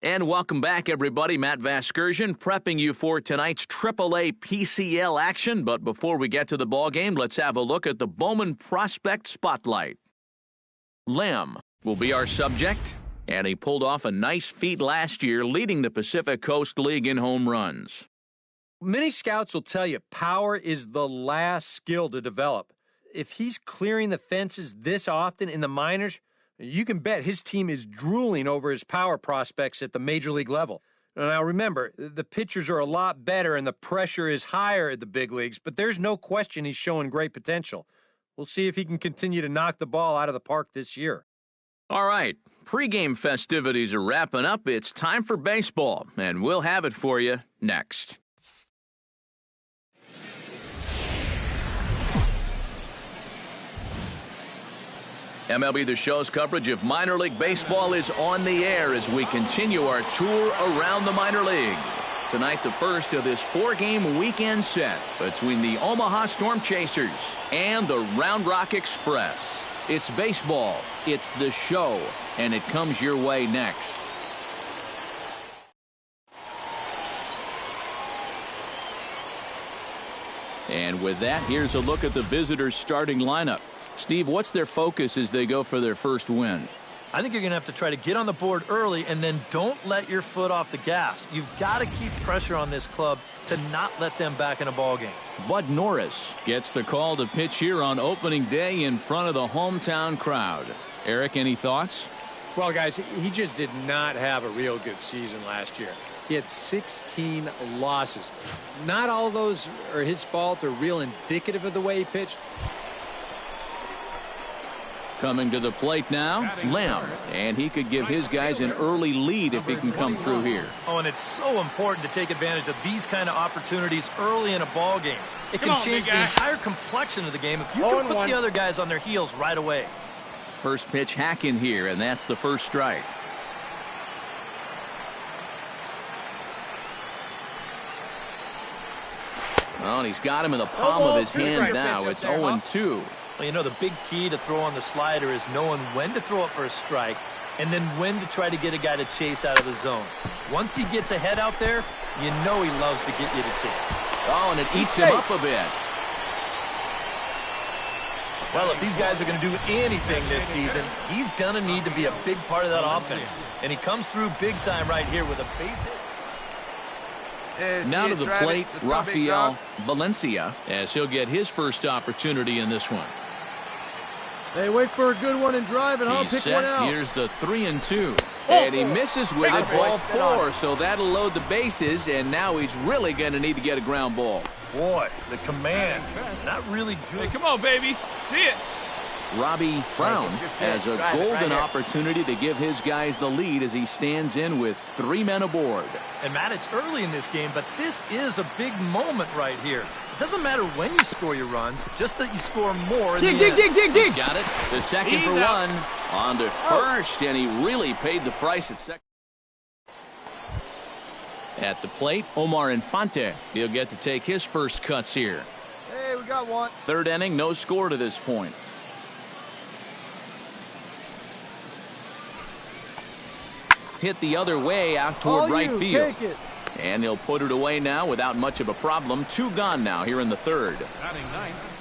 And welcome back, everybody. Matt Vasgersian prepping you for tonight's AAA PCL action. But before we get to the ballgame, let's have a look at the Bowman Prospect Spotlight. Lamb will be our subject, and he pulled off a nice feat last year, leading the Pacific Coast League in home runs. Many scouts will tell you power is the last skill to develop. If he's clearing the fences this often in the minors, you can bet his team is drooling over his power prospects at the major league level. Now remember, the pitchers are a lot better and the pressure is higher at the big leagues, but there's no question he's showing great potential. We'll see if he can continue to knock the ball out of the park this year. All right, pregame festivities are wrapping up. It's time for baseball, and we'll have it for you next. MLB The Show's coverage of minor league baseball is on the air as we continue our tour around the minor league. Tonight, the first of this four-game weekend set between the Omaha Storm Chasers and the Round Rock Express. It's baseball, it's the show, and it comes your way next. And with that, here's a look at the visitors' starting lineup. Steve, what's their focus as they go for their first win? I think you're going to have to try to get on the board early and then don't let your foot off the gas. You've got to keep pressure on this club to not let them back in a ball game. Bud Norris gets the call to pitch here on opening day in front of the hometown crowd. Eric, any thoughts? Well, guys, he just did not have a real good season last year. He had 16 losses. Not all those are his fault or real indicative of the way he pitched. Coming to the plate now, Lamb, and he could give his guys an early lead if he can come through here. Oh, and it's so important to take advantage of these kind of opportunities early in a ball game. It can change the entire complexion of the game if you can put the other guys on their heels right away. First pitch hack in here, and that's the first strike. Well, and he's got him in the palm of his hand now. It's 0-2. Well, you know, the big key to throw on the slider is knowing when to throw it for a strike and then when to try to get a guy to chase out of the zone. Once he gets ahead out there, you know he loves to get you to chase. Oh, and it eats him up a bit. Well, if these guys are going to do anything this season, he's going to need to be a big part of that offense. And he comes through big time right here with a base hit. Now to the plate, Rafael Valencia, as he'll get his first opportunity in this one. Hey, wait for a good one and drive it, huh? He's Pick set. one out. Here's the 3-2. And he misses with it, ball 4. So that'll load the bases, and now he's really going to need to get a ground ball. Boy, the command, not really good. Hey, come on, baby. See it. Robbie Brown has a golden opportunity to give his guys the lead as he stands in with 3 men aboard. And, Matt, it's early in this game, but this is a big moment right here. It doesn't matter when you score your runs, just that you score more in the end. He's got it. The second for one. On to first, and he really paid the price at second. At the plate, Omar Infante. He'll get to take his first cuts here. Hey, we got one. Third inning, no score to this point. Hit the other way out toward right field. Take it. And he'll put it away now without much of a problem. 2 gone now here in the third.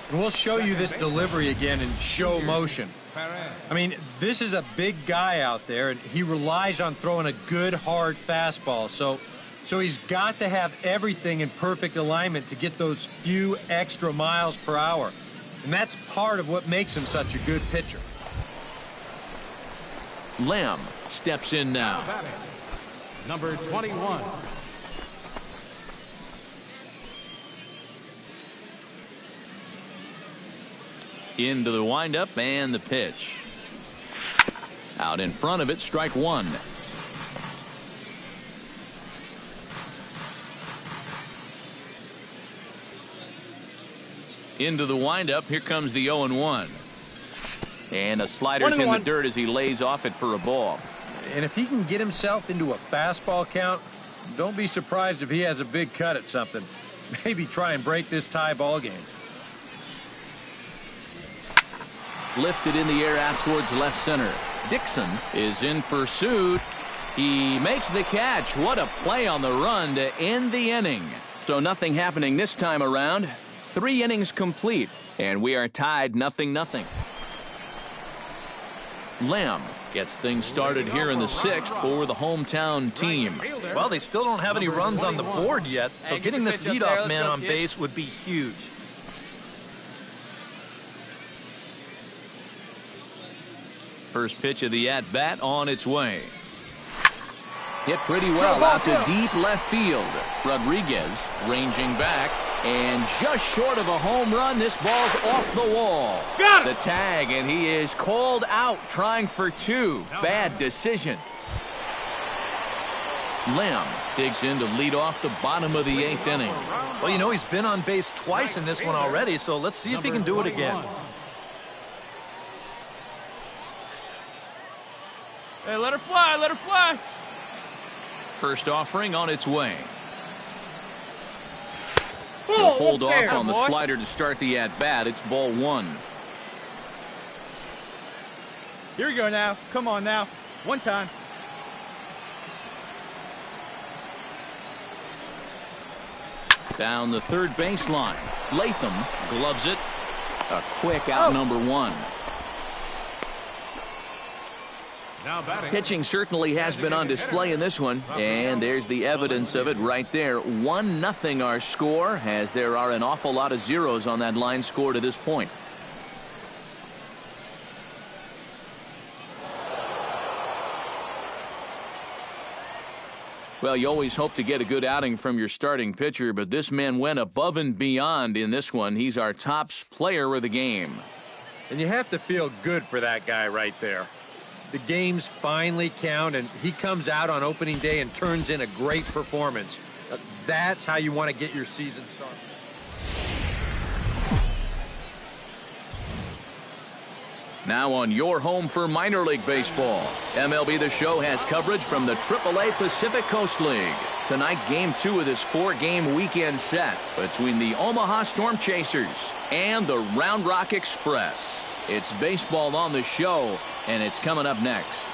And we'll show you this delivery again in show motion. I mean, this is a big guy out there, and he relies on throwing a good, hard fastball. So he's got to have everything in perfect alignment to get those few extra miles per hour. And that's part of what makes him such a good pitcher. Lamb steps in now. Number 21. Into the windup and the pitch. Out in front of it, strike 1. Into the windup, here comes the 0-1. And a slider's in the dirt as he lays off it for a ball. And if he can get himself into a fastball count, don't be surprised if he has a big cut at something. Maybe try and break this tie ball game. Lifted in the air out towards left center. Dixon is in pursuit. He makes the catch. What a play on the run to end the inning. So nothing happening this time around. 3 innings complete, and we are tied 0-0. Lamb gets things started here in the 6th for the hometown team. Well, they still don't have any runs on the board yet, so getting this leadoff man on base would be huge. First pitch of the at-bat on its way. Hit pretty well out to deep left field. Rodriguez ranging back, and just short of a home run, this ball's off the wall. The tag, and he is called out trying for 2. Bad decision. Lamb digs in to lead off the bottom of the 8th inning. Well, you know, he's been on base twice in this one already, so let's see if he can do it again. Hey, let her fly, let her fly. First offering on its way. He'll hold off on the slider to start the at-bat. It's ball 1. Here we go now. Come on now. One time. Down the third baseline. Latham gloves it. A quick out number 1. Pitching certainly has been on display in this one, and there's the evidence of it right there. 1-0 our score, as there are an awful lot of zeros on that line score to this point. Well, you always hope to get a good outing from your starting pitcher, but this man went above and beyond in this one. He's our top player of the game. And you have to feel good for that guy right there. The games finally count, and he comes out on opening day and turns in a great performance. That's how you want to get your season started. Now on your home for minor league baseball, MLB The Show has coverage from the AAA Pacific Coast League. Tonight, Game 2 of this 4-game weekend set between the Omaha Storm Chasers and the Round Rock Express. It's baseball on the show, and it's coming up next.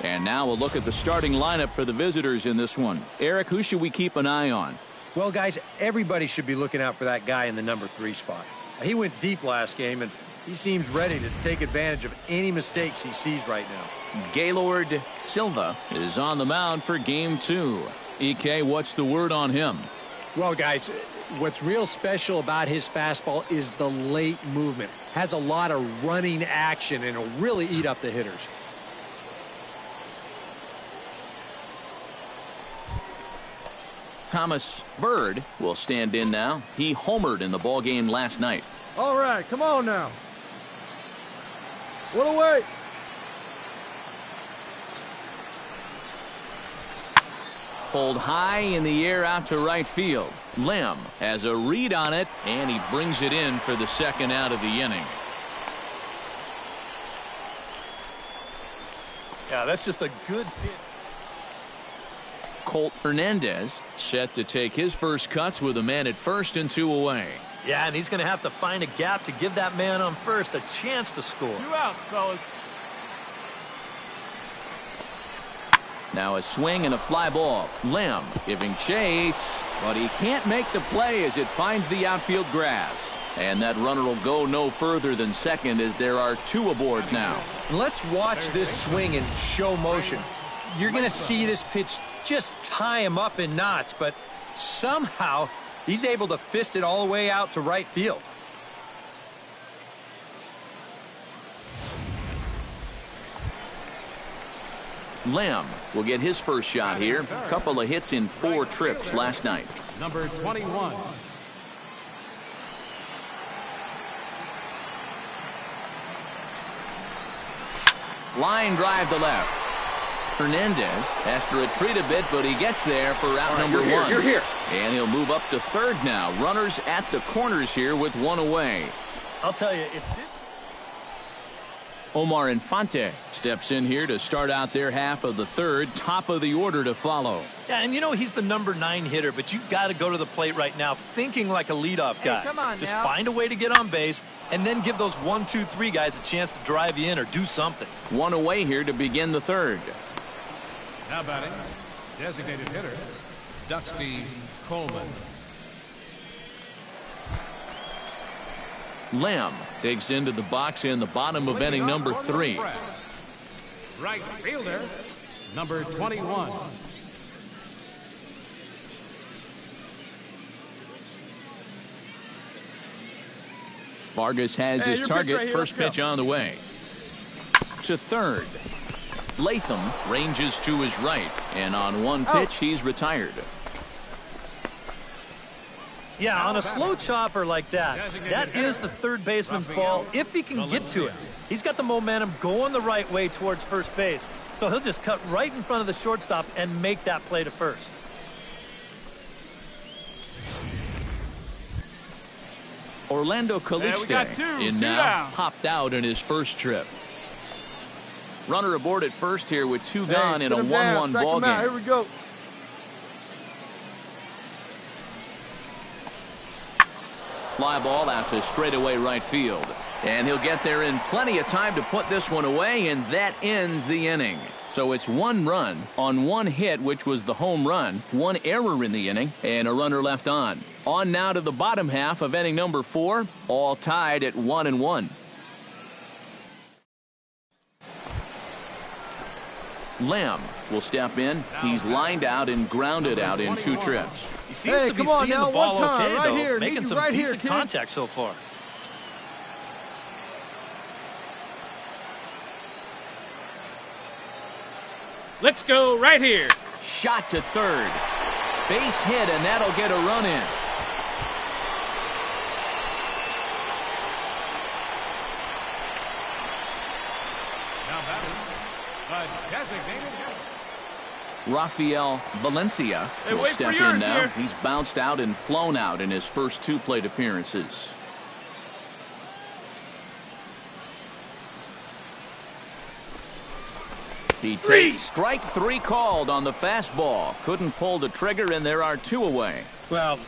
And now we'll look at the starting lineup for the visitors in this one. Eric, who should we keep an eye on? Well, guys, everybody should be looking out for that guy in the number 3 spot. He went deep last game, and he seems ready to take advantage of any mistakes he sees right now. Gaylord Silva is on the mound for Game 2. EK, what's the word on him? Well, guys, what's real special about his fastball is the late movement. Has a lot of running action and will really eat up the hitters. Thomas Bird will stand in now. He homered in the ballgame last night. All right, come on now. What away? Pulled high in the air out to right field. Lamb has a read on it, and he brings it in for the second out of the inning. Yeah, that's just a good pitch. Colt Hernandez set to take his first cuts with a man at first and 2 away. Yeah, and he's going to have to find a gap to give that man on first a chance to score. 2 outs, fellas. Now a swing and a fly ball. Lamb giving chase, but he can't make the play as it finds the outfield grass. And that runner will go no further than second as there are 2 aboard now. Let's watch this swing in show motion. You're going to see this pitch just tie him up in knots, but somehow he's able to fist it all the way out to right field. Lamb will get his first shot here. A couple of hits in 4 trips last night. Number 21. Line drive to left. Hernandez has to retreat a bit, but he gets there for out number 1. You're here. And he'll move up to third now. Runners at the corners here with 1 away. I'll tell you, if this... Omar Infante steps in here to start out their half of the third. Top of the order to follow. Yeah, and you know he's the number 9 hitter, but you've got to go to the plate right now thinking like a leadoff guy. Come on Just now. find a way to get on base and then give those 1, 2, 3 guys a chance to drive you in or do something. 1 away here to begin the third. Now batting, designated hitter, Dusty Coleman. Lamb digs into the box in the bottom of inning number 3. Right fielder, number 21. Vargas has his your pitch target. right here. First Let's pitch on the way. To third. Latham ranges to his right, and on 1 pitch he's retired. Yeah, on a slow chopper like that, that is the third baseman's ball if he can get to it. He's got the momentum going the right way towards first base, so he'll just cut right in front of the shortstop and make that play to first. Orlando Calixte in now down. popped out in his first trip. Runner aboard at first here with 2 gone in a 1-1 ball game. Here we go. Fly ball out to straightaway right field. And he'll get there in plenty of time to put this one away, and that ends the inning. So it's 1 run on 1 hit, which was the home run, 1 error in the inning, and a runner left on. On now to the bottom half of inning number 4, all tied at 1-1. Lamb will step in. He's lined out and grounded out in 2 trips. He seems to be seeing the ball okay, right though, here. making some right decent here, contact so far. Let's go right here. Shot to third. Base hit, and that'll get a run in. Now batting, a designated hitter. Rafael Valencia will wait step for yours in now. here. He's bounced out and flown out in his first 2 plate appearances. He takes strike 3 called on the fastball. Couldn't pull the trigger, and there are 2 away. Well,